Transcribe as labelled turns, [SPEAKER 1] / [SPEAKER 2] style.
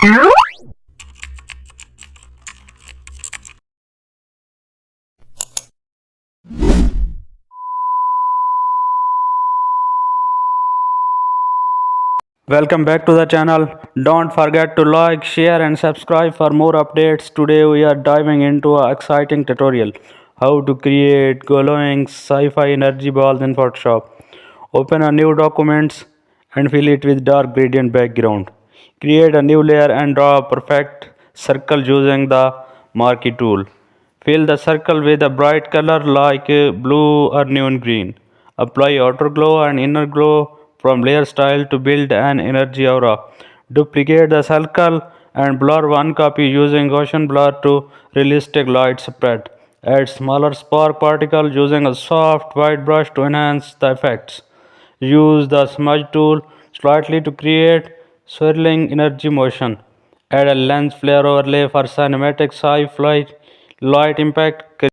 [SPEAKER 1] Welcome back to the channel. Don't forget to like, share and subscribe for more updates. Today we are diving into an exciting tutorial how to create glowing sci-fi energy balls in Photoshop. Open a new document and fill it with dark gradient background. Create a new layer and draw a perfect circle using the marquee tool. Fill the circle with a bright color like blue or neon green. Apply outer glow and inner glow from layer style to build an energy aura. Duplicate the circle and blur one copy using Gaussian blur to realistic light spread. Add smaller spark particles using a soft white brush to enhance the effects. Use the smudge tool slightly to create swirling energy motion. Add a lens flare overlay for cinematic sci-fi light impact.